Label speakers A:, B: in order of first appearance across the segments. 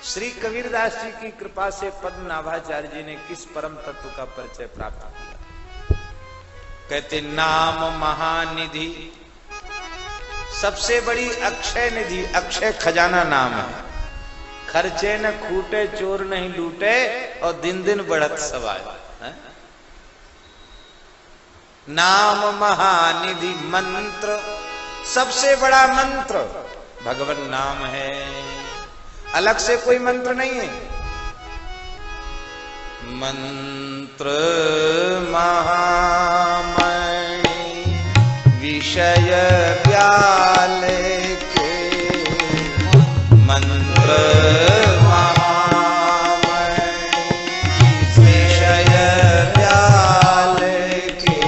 A: श्री कबीरदास जी की कृपा से पद्मनाभाचार्य जी ने किस परम तत्व का परिचय प्राप्त किया? कहते नाम महानिधि, सबसे बड़ी अक्षय निधि, अक्षय खजाना नाम है। खर्चे न खूटे, चोर नहीं लूटे, और दिन दिन बढ़त सवाल। नाम महानिधि, मंत्र, सबसे बड़ा मंत्र भगवान नाम है, अलग से कोई मंत्र नहीं है। मंत्र महामणि विषय व्याले के, मंत्र महामणि विषय व्याले के,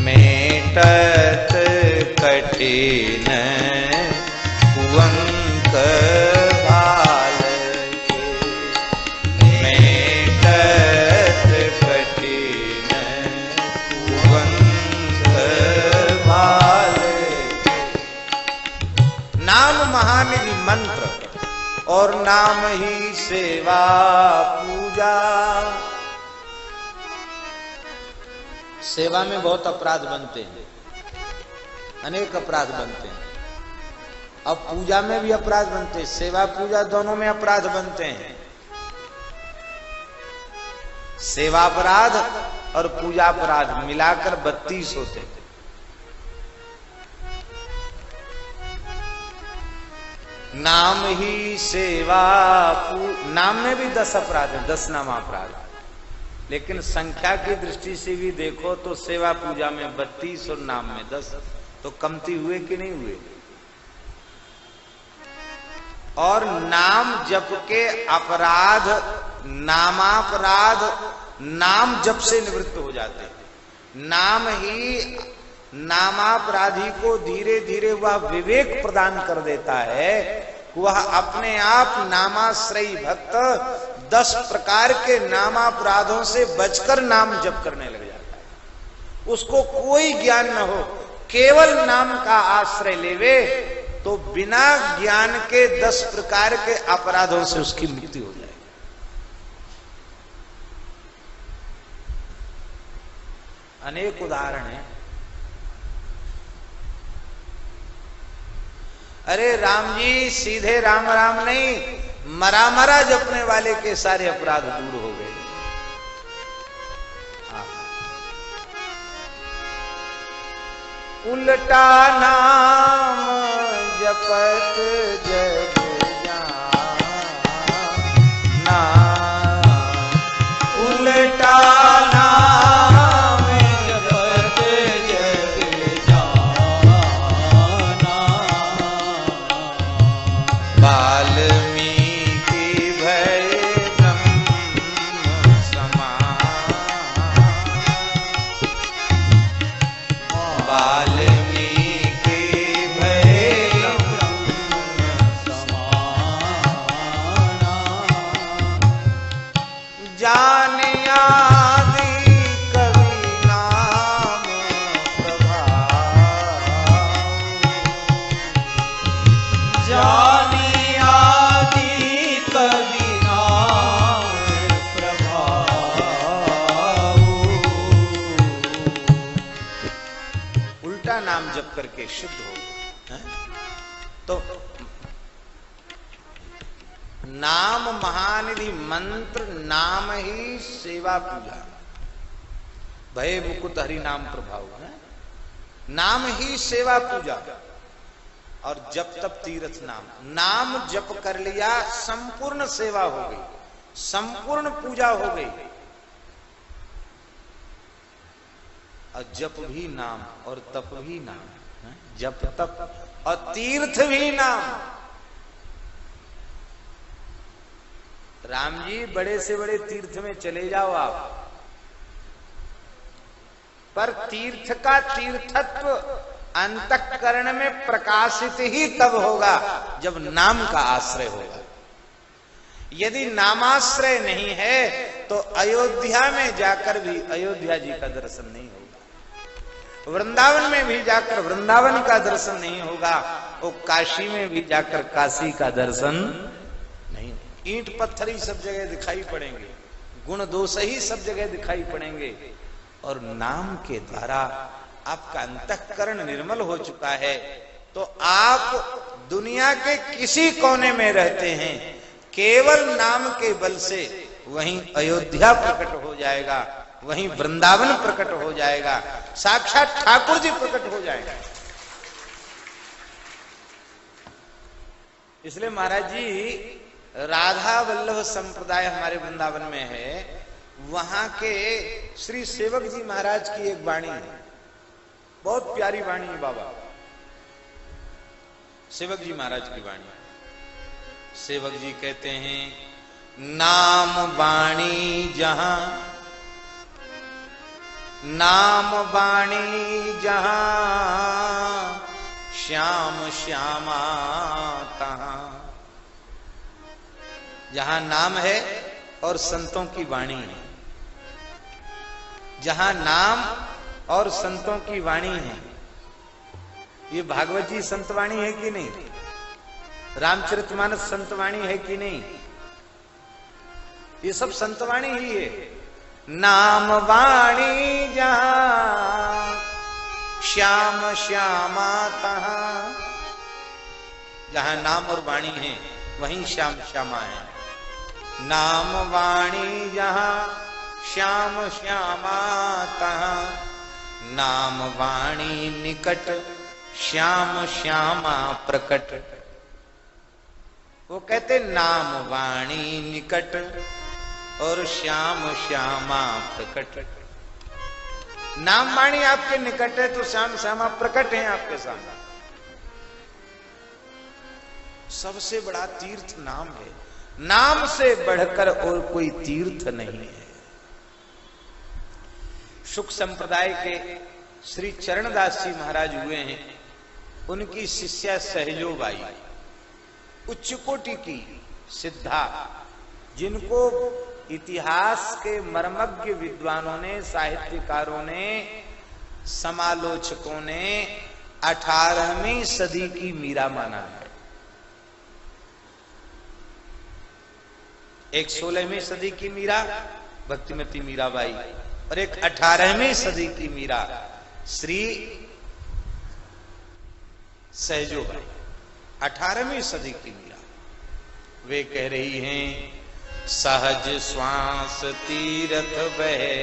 A: मेटत कठिन कुअंक भाल के, मेटत कठिन कुअंक भाल के। नाम महानिधि मंत्र और नाम ही सेवा पूजा। सेवा में बहुत अपराध बनते हैं, अनेक अपराध बनते हैं। अब पूजा में भी अपराध बनते हैं, सेवा पूजा दोनों में अपराध बनते हैं। सेवा अपराध और पूजा अपराध मिलाकर 32 होते हैं। नाम ही सेवा नाम में भी 10 अपराध है, 10 नामा अपराध। लेकिन संख्या की दृष्टि से भी देखो तो सेवा पूजा में 32 और नाम में 10, तो कमती हुए कि नहीं हुए? और नाम जप के अपराध, नामापराध नाम जप से निवृत्त हो जाते हैं। नाम ही नामापराधी को धीरे धीरे वह विवेक प्रदान कर देता है, वह अपने आप नामाश्रयी भक्त 10 प्रकार के नामापराधों से बचकर नाम जप करने लग जाता है। उसको कोई ज्ञान न हो, केवल नाम का आश्रय लेवे तो बिना ज्ञान के 10 प्रकार के अपराधों से उसकी मुक्ति हो जाएगी। अनेक उदाहरण हैं। अरे राम जी सीधे राम राम नहीं, मरा मरा जपने वाले के सारे अपराध दूर हो गए। उल्टा नाम जपत जग जाना, उल्टा नाम जपत जग जाना, वाल्मीकि भय ब्रह्म समान, वाल्मीकि भय ब्रह्म समान, जाने आदि कवि नाम प्रभाव, जाने आदि कवि नाम प्रभाव। उल्टा नाम जप करके शुद्ध हो। तो नाम महानिधि मंत्र, नाम ही सेवा पूजा, भय मुकुट हरि नाम प्रभाव है। नाम ही सेवा पूजा और जप तप तीर्थ नाम। नाम जप कर लिया, संपूर्ण सेवा हो गई, संपूर्ण पूजा हो गई। और जप भी नाम और तप भी नाम, जप तप और तीर्थ भी नाम। राम जी बड़े से बड़े तीर्थ में चले जाओ आप, पर तीर्थ का तीर्थत्व अंतःकरण में प्रकाशित ही तब होगा जब नाम का आश्रय होगा। यदि नामाश्रय नहीं है तो अयोध्या में जाकर भी अयोध्या जी का दर्शन नहीं होगा, वृंदावन में भी जाकर वृंदावन का दर्शन नहीं होगा, वो काशी में भी जाकर काशी का दर्शन नहीं ईंट पत्थर ही सब जगह दिखाई पड़ेंगे, गुण दोष ही सब जगह दिखाई पड़ेंगे। और नाम के द्वारा आपका अंतःकरण निर्मल हो चुका है तो आप दुनिया के किसी कोने में रहते हैं, केवल नाम के बल से वहीं अयोध्या प्रकट हो जाएगा, वहीं वृंदावन प्रकट हो जाएगा, साक्षात ठाकुर जी प्रकट हो जाएगा। इसलिए महाराज जी राधा वल्लभ संप्रदाय हमारे वृंदावन में है, वहां के श्री सेवक जी महाराज की एक वाणी है, बहुत प्यारी वाणी है बाबा, सेवक जी महाराज की वाणी। सेवक जी कहते हैं, नाम वाणी जहां, नाम वाणी जहां, श्याम श्यामा तहां। जहां नाम है और संतों की वाणी है, जहां नाम और संतों की वाणी है। ये भागवत जी संतवाणी है कि नहीं, रामचरितमानस संतवाणी है कि नहीं, ये सब संतवाणी ही है। नाम वाणी जहां, श्याम श्यामा तहां। जहां नाम और वाणी है वहीं श्याम श्यामा है। नाम वाणी जहां, श्याम श्यामा तहां। नाम वाणी निकट, श्याम श्यामा प्रकट। वो कहते नाम वाणी निकट और श्याम श्यामा प्रकट। नाम वाणी आपके निकट है तो श्याम श्यामा प्रकट है आपके सामने। सबसे बड़ा तीर्थ नाम है, नाम से बढ़कर और कोई तीर्थ नहीं है। शुक संप्रदाय के श्री चरणदास जी महाराज हुए हैं, उनकी शिष्या सहजोबाई उच्च कोटि की सिद्धा, जिनको इतिहास के मर्मज्ञ विद्वानों ने, साहित्यकारों ने, समालोचकों ने 18वीं सदी की मीरा माना है। एक 16वीं सदी की मीरा भक्तिमती मीराबाई और एक 18वीं सदी की मीरा श्री सहजोबाई, 18वीं सदी की मीरा। वे कह रही हैं, सहज श्वास तीरथ बहे,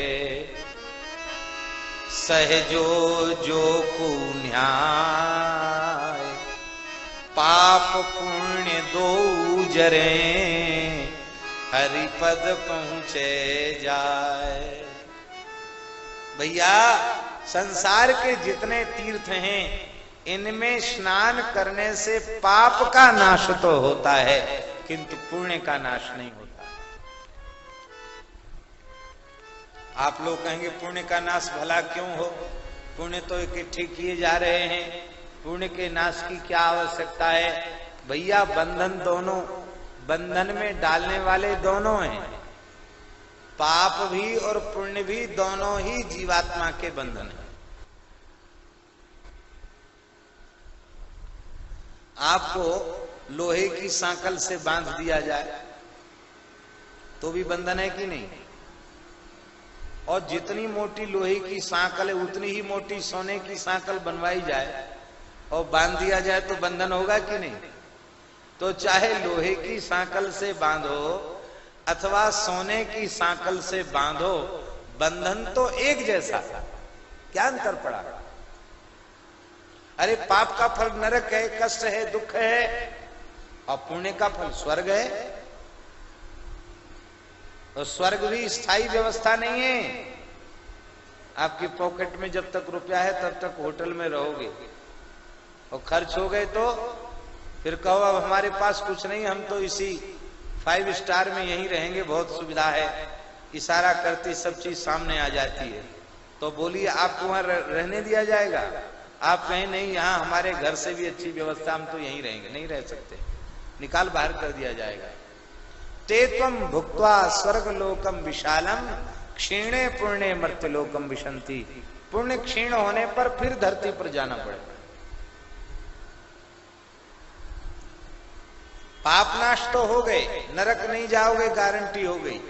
A: सहजो जो को न्याय, पाप पुण्य दो जरे, हरिपद पहुंचे जाए। भैया संसार के जितने तीर्थ हैं इनमें स्नान करने से पाप का नाश तो होता है किंतु पुण्य का नाश नहीं होता। आप लोग कहेंगे पुण्य का नाश भला क्यों हो, पुण्य तो इकट्ठे किए जा रहे हैं, पुण्य के नाश की क्या आवश्यकता है। भैया बंधन दोनों, बंधन में डालने वाले दोनों हैं, पाप भी और पुण्य भी, दोनों ही जीवात्मा के बंधन है। आपको लोहे की सांकल से बांध दिया जाए तो भी बंधन है कि नहीं, और जितनी मोटी लोहे की सांकल है उतनी ही मोटी सोने की सांकल बनवाई जाए और बांध दिया जाए तो बंधन होगा कि नहीं। तो चाहे लोहे की सांकल से बांधो अथवा सोने की सांकल से बांधो, बंधन तो एक जैसा, क्या अंतर पड़ा। अरे पाप का फल नरक है, कष्ट है, दुख है, और पुण्य का फल स्वर्ग है। और स्वर्ग भी स्थायी व्यवस्था नहीं है। आपकी पॉकेट में जब तक रुपया है तब तक होटल में रहोगे, और खर्च हो गए तो फिर कहो अब हमारे पास कुछ नहीं, हम तो इसी 5 स्टार में यहीं रहेंगे, बहुत सुविधा है। इशारा करती सब चीज सामने आ जाती है। तो बोलिए आपको वहां रहने दिया जाएगा? आप कहें नहीं, यहाँ हमारे घर से भी अच्छी व्यवस्था, हम तो यहीं रहेंगे। नहीं रह सकते, निकाल बाहर कर दिया जाएगा। ते त्वं भुक्त्वा स्वर्ग लोकम विशालम, क्षीणे पुण्य मर्त्य लोकम विशंति। पुण्य क्षीण होने पर फिर धरती पर जाना पड़ेगा। पाप नाश तो हो गए, नरक नहीं जाओगे गारंटी हो गई,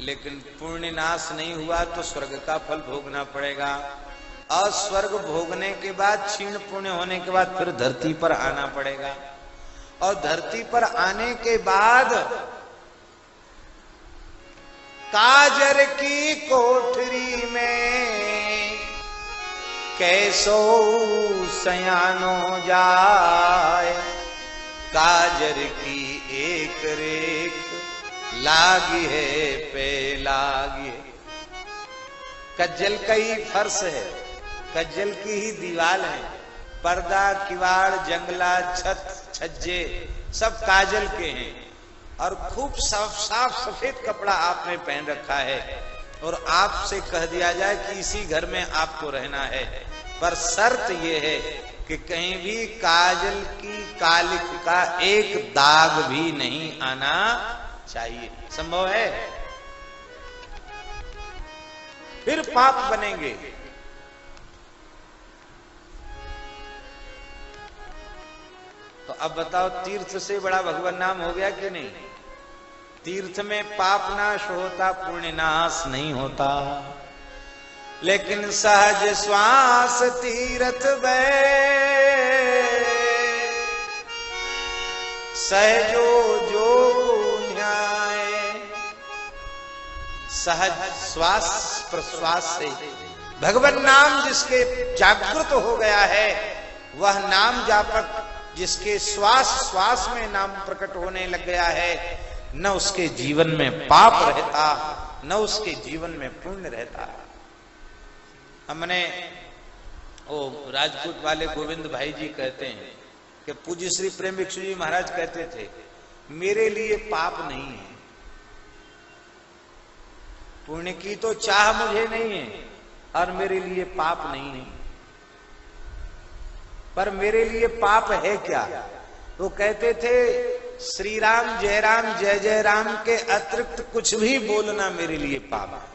A: लेकिन पुण्य नाश नहीं हुआ तो स्वर्ग का फल भोगना पड़ेगा। और स्वर्ग भोगने के बाद, क्षीण पुण्य होने के बाद फिर धरती पर आना पड़ेगा। और धरती पर आने के बाद काजर की कोठरी में कैसो सयानो जाए, काजर की एक रेख लागी है पे लागी है। कज्जल का ही फर्श है, कज्जल की ही दीवार है, पर्दा किवाड़ जंगला छत छज्जे सब काजल के हैं, और खूब साफ सफेद कपड़ा आपने पहन रखा है, और आपसे कह दिया जाए कि इसी घर में आपको रहना है, पर शर्त यह है कि कहीं भी काजल की कालिक का एक दाग भी नहीं आना चाहिए। संभव है? फिर पाप बनेंगे। तो अब बताओ, तीर्थ से बड़ा भगवान नाम हो गया कि नहीं? तीर्थ में पाप नाश होता, पुण्य नाश नहीं होता। लेकिन सहज श्वास तीर्थ सहजो जो न्याय, सहज श्वास प्रश्वास से भगवान नाम जिसके जागृत हो गया है, वह नाम जापक जिसके श्वास श्वास में नाम प्रकट होने लग गया है, न उसके जीवन में पाप रहता, न उसके जीवन में पुण्य रहता। हमने वो राजपूत वाले गोविंद भाई जी कहते हैं कि पूज्य श्री प्रेम भिक्षु जी महाराज कहते थे, मेरे लिए पाप नहीं है, पुण्य की तो चाह मुझे नहीं है और मेरे लिए पाप नहीं है, पर मेरे लिए पाप है क्या? तो कहते थे, श्री राम जय जय राम के अतिरिक्त कुछ भी बोलना मेरे लिए पाप है,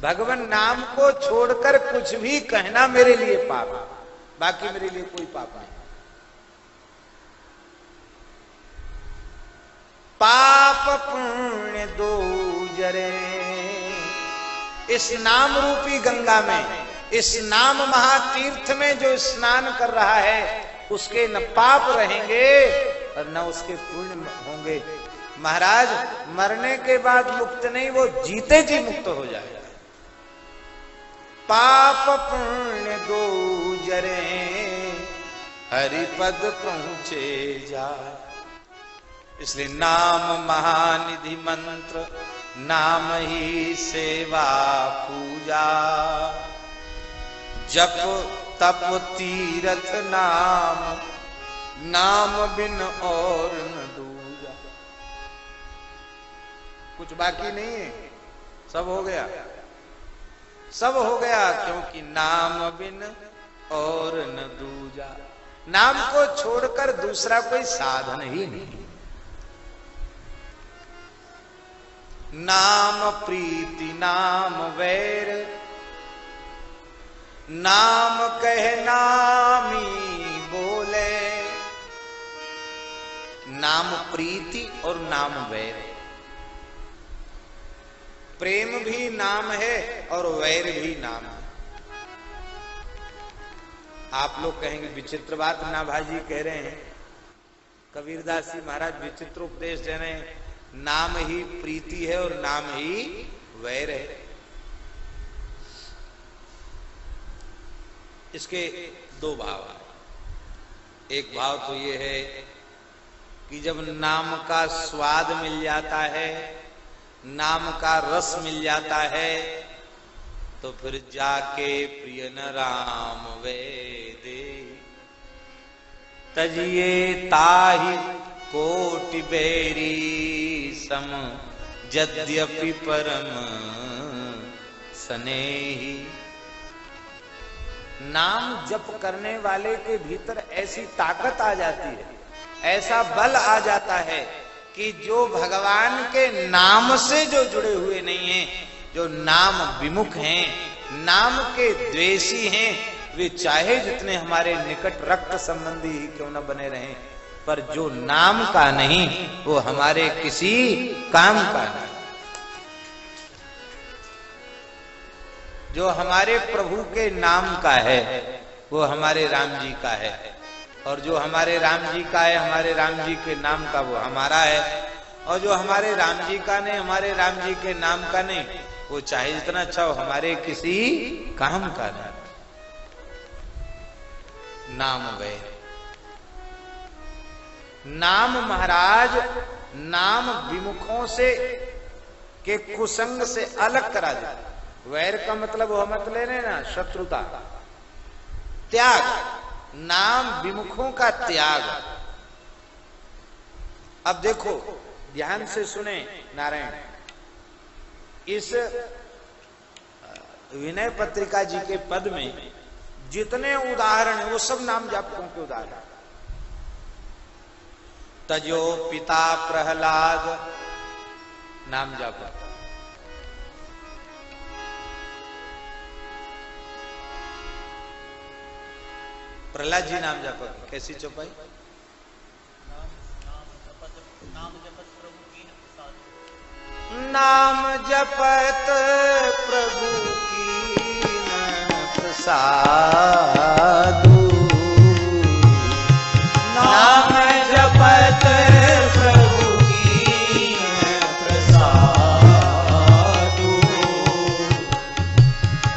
A: भगवान नाम को छोड़कर कुछ भी कहना मेरे लिए पाप है, बाकी मेरे लिए कोई पाप नहीं। पाप पुण्य दो जरे, इस नाम रूपी गंगा में, इस नाम महातीर्थ में जो स्नान कर रहा है, उसके न पाप रहेंगे और न उसके पुण्य होंगे। महाराज मरने के बाद मुक्त नहीं, वो जीते जी मुक्त हो जाएगा। पाप पुण्य दो जरे, हरिपद पहुंचे जा। इसलिए नाम महानिधि मंत्र, नाम ही सेवा पूजा, जप तप तीरथ नाम, नाम बिन और न दूजा। कुछ बाकी नहीं है, सब हो गया, सब हो गया, क्योंकि नाम बिन और न दूजा। नाम को छोड़कर दूसरा कोई साधन ही नहीं। नाम प्रीति नाम वैर, नाम कह नामी बोले। नाम प्रीति और नाम वैर, प्रेम भी नाम है और वैर भी नाम है। आप लोग कहेंगे विचित्र बात ना भाजी कह रहे हैं, कबीरदास जी महाराज विचित्र उपदेश दे रहे हैं। नाम ही प्रीति है और नाम ही वैर है। इसके दो भाव हैं। एक भाव तो ये है कि जब नाम का स्वाद मिल जाता है, नाम का रस मिल जाता है, तो फिर जाके प्रिय न राम वेदे, तजिए ताहि कोटि बेरी सम, यद्यपि परम स्नेही। नाम जप करने वाले के भीतर ऐसी ताकत आ जाती है, ऐसा बल आ जाता है कि जो भगवान के नाम से जो जुड़े हुए नहीं हैं, जो नाम विमुख हैं, नाम के द्वेषी हैं, वे चाहे जितने हमारे निकट रक्त संबंधी ही क्यों न बने रहें, पर जो नाम का नहीं वो हमारे किसी काम का नहीं। जो हमारे प्रभु के नाम का है वो हमारे राम जी का है, और जो हमारे राम जी का है हमारे राम जी के नाम का वो हमारा है, और जो हमारे राम जी का नहीं हमारे राम जी के नाम का नहीं वो चाहे जितना अच्छा हो हमारे किसी काम का नहीं। नाम गए नाम महाराज, नाम विमुखों से के कुसंग से अलग करा दे। वैर का मतलब वो मत लेने ना, शत्रुता, त्याग, नाम विमुखों का त्याग। अब देखो ध्यान से सुने नारायण, इस विनय पत्रिका जी के पद में जितने उदाहरण है वो सब नाम जापकों के उदाहरण। तजो पिता प्रहलाद नाम जापक, प्रहलाद जी नाम जापक। कैसी चौपाई? नाम जपत प्रभु की प्रसादु, नाम जपत प्रभु की प्रसादु,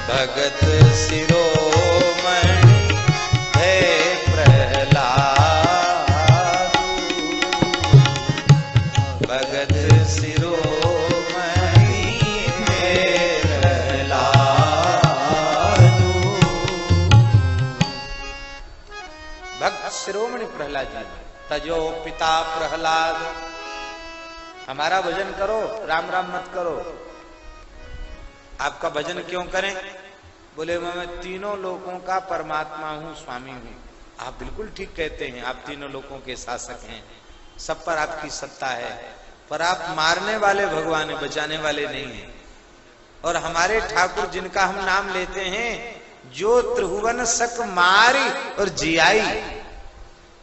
A: भगत शिरोमणि है प्रहलादु, भगत शिरोमणि शिरोमणि प्रहलाद जी। तजो पिता प्रहलाद, हमारा भजन करो, राम राम मत करो। आपका भजन क्यों करें? बोले मैं तीनों लोगों का परमात्मा हूं, स्वामी हूं। आप बिल्कुल ठीक कहते हैं, आप तीनों लोगों के शासक हैं, सब पर आपकी सत्ता है, पर आप मारने वाले भगवान हैं, बचाने वाले नहीं हैं। और हमारे ठाकुर जिनका हम नाम लेते हैं, जो त्रिभुवन सक मारी और जियाई,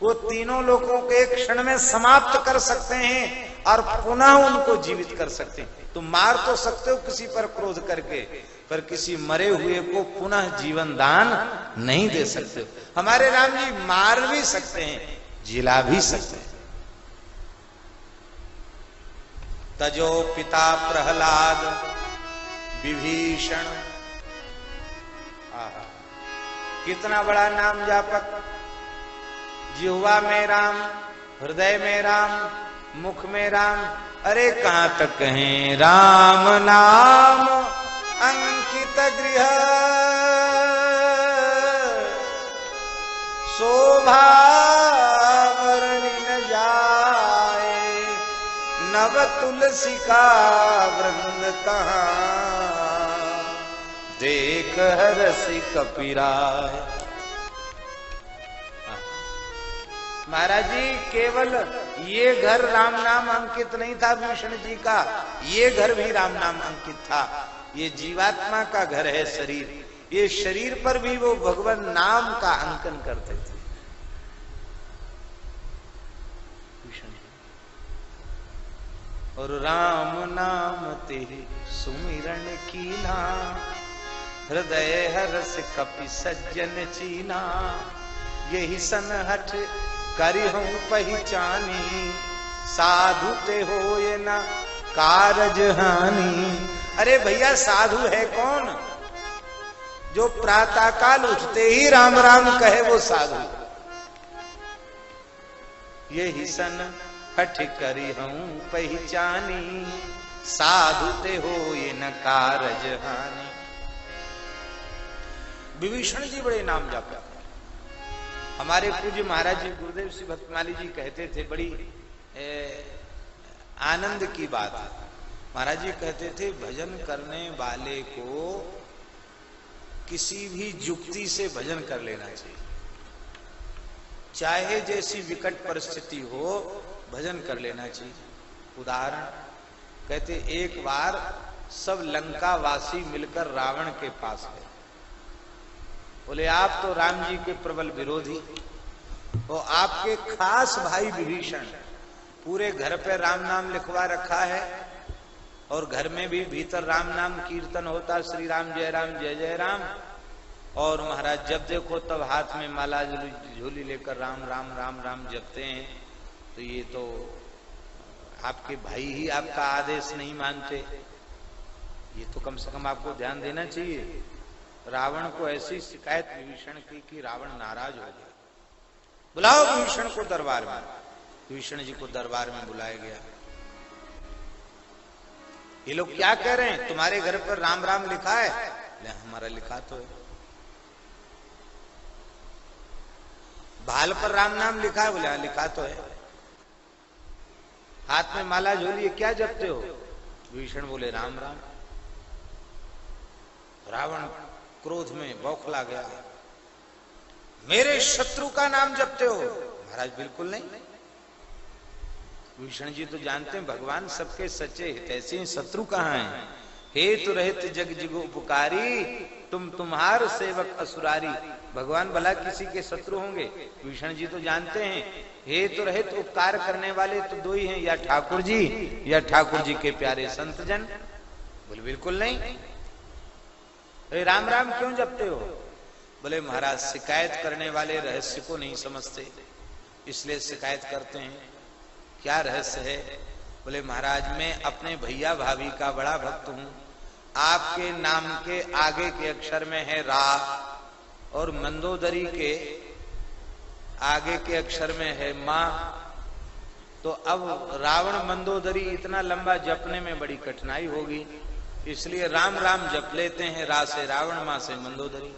A: वो तीनों लोगों के एक क्षण में समाप्त कर सकते हैं और पुनः उनको जीवित कर सकते हैं। तुम मार तो सकते हो किसी पर क्रोध करके, पर किसी मरे हुए को पुनः जीवन दान नहीं दे सकते हो। हमारे राम जी मार भी सकते हैं, जिला भी सकते हैं। तजो पिता प्रहलाद विभीषण, कितना बड़ा नाम जापक। जिह्वा में राम, हृदय में राम, मुख में राम, अरे कहां तक कहें राम नाम अंकित गृह, शोभा वर्णि न जाए, नव तुलसी का वृंद कहां, देख हरसि कपिराय। महाराज जी केवल ये घर राम नाम अंकित नहीं था विभीषण जी का, ये घर भी राम नाम अंकित था। ये जीवात्मा का घर है शरीर, ये शरीर पर भी वो भगवान नाम का अंकन करते थे विभीषण जी। और राम नाम ते सुमिरन कीना, हृदय हर्ष कपि सज्जन चीना, यही सनहठ करी हूं पहचानी, साधु ते हो ये न कारज हानि। अरे भैया साधु है कौन? जो प्रातः काल उठते ही राम राम कहे वो साधु। यही सन हठ करी हूं पहचानी, साधु ते हो ये न कारज हानि। विभीषण जी बड़े नाम जापक। हमारे पूज्य महाराज जी गुरुदेव श्री भक्तमाली जी कहते थे, बड़ी आनंद की बात। महाराज जी कहते थे भजन करने वाले को किसी भी युक्ति से भजन कर लेना चाहिए, चाहे जैसी विकट परिस्थिति हो भजन कर लेना चाहिए। उदाहरण कहते, एक बार सब लंका वासी मिलकर रावण के पास गए। बोले आप तो राम जी के प्रबल विरोधी, वो आपके खास भाई विभीषण पूरे घर पे राम नाम लिखवा रखा है, और घर में भी भीतर राम नाम कीर्तन होता, श्री राम जय जय राम। और महाराज जब देखो तब हाथ में माला झोली लेकर राम राम राम राम जपते हैं। तो ये तो आपके भाई ही आपका आदेश नहीं मानते, ये तो कम से कम आपको ध्यान देना चाहिए। रावण को ऐसी शिकायत विभीषण की कि रावण नाराज हो गया। बुलाओ विभीषण को दरबार में। विभीषण जी को दरबार में बुलाया गया। ये लोग क्या कह रहे हैं, तुम्हारे घर पर राम राम लिखा है? हमारा लिखा तो है। भाल पर राम नाम लिखा है? बोले लिखा तो है। हाथ में माला झोली, क्या जपते हो? विभीषण बोले राम राम। रावण क्रोध में बौखला गया, मेरे शत्रु का नाम जपते हो? महाराज बिल्कुल नहीं। विभीषण जी तो जानते हैं भगवान सबके सच्चे हितैषी, शत्रु कहाँ हैं? हेतु रहित जग जिगु उपकारी, तुम्हार सेवक असुरारी। भगवान भला किसी के शत्रु होंगे? विभीषण जी तो जानते हैं हेतु रहित उपकार करने वाले तो दो ही हैं, या ठाकुर जी या ठाकुर जी के प्यारे संत जन। बोले बिल्कुल नहीं। अरे राम राम क्यों जपते हो? बोले महाराज शिकायत करने वाले रहस्य को नहीं समझते, इसलिए शिकायत करते हैं। क्या रहस्य है? बोले महाराज मैं अपने भैया भाभी का बड़ा भक्त हूं। आपके नाम के आगे के अक्षर में है रा, और मंदोदरी के आगे के अक्षर में है मां। तो अब रावण मंदोदरी इतना लंबा जपने में बड़ी कठिनाई होगी, इसलिए राम राम जप लेते हैं। रा से रावण, मां से मंदोदरी।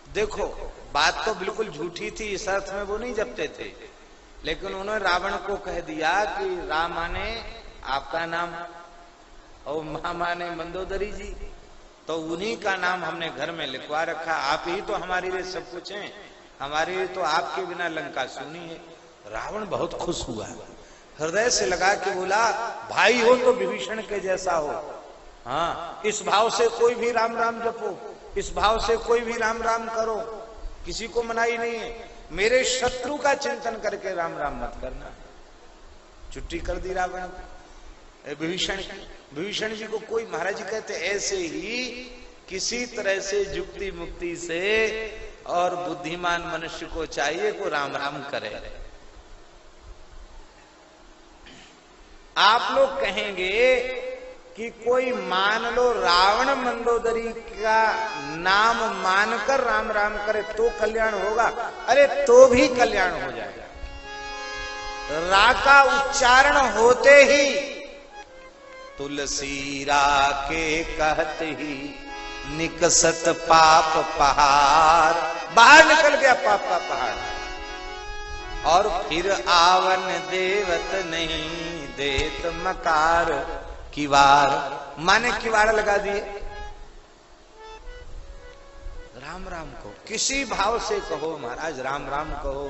A: देखो बात तो बिल्कुल झूठी थी, इस अर्थ में वो नहीं जपते थे, लेकिन उन्होंने रावण को कह दिया कि राम माने आपका नाम और मां माने मंदोदरी जी, तो उन्हीं का नाम हमने घर में लिखवा रखा। आप ही तो हमारे लिए सब कुछ हैं, हमारे लिए तो आपके बिना लंका सूनी है। रावण बहुत खुश हुआ, हृदय से लगा के बोला भाई हो तो विभीषण के जैसा हो। हाँ, इस भाव से कोई भी राम राम जपो, इस भाव से कोई भी राम राम करो, किसी को मनाही नहीं है। मेरे शत्रु का चिंतन करके राम राम मत करना। छुट्टी कर दी रावण विभीषण की। विभीषण जी को कोई, महाराज जी कहते ऐसे ही किसी तरह से युक्ति मुक्ति से और बुद्धिमान मनुष्य को चाहिए को राम राम करे। आप लोग कहेंगे कि कोई मान लो रावण मंदोदरी का नाम मानकर राम राम करे तो कल्याण होगा। अरे तो भी कल्याण हो जाएगा। रा का उच्चारण होते ही तुलसी रा के कहते ही निकसत पाप पहाड़, बाहर निकल गया पाप का पहाड़। और फिर आवन देवत नहीं देत मकार किवाड़, माने किवाड़ लगा दिए। राम राम को किसी भाव से कहो महाराज, राम राम कहो।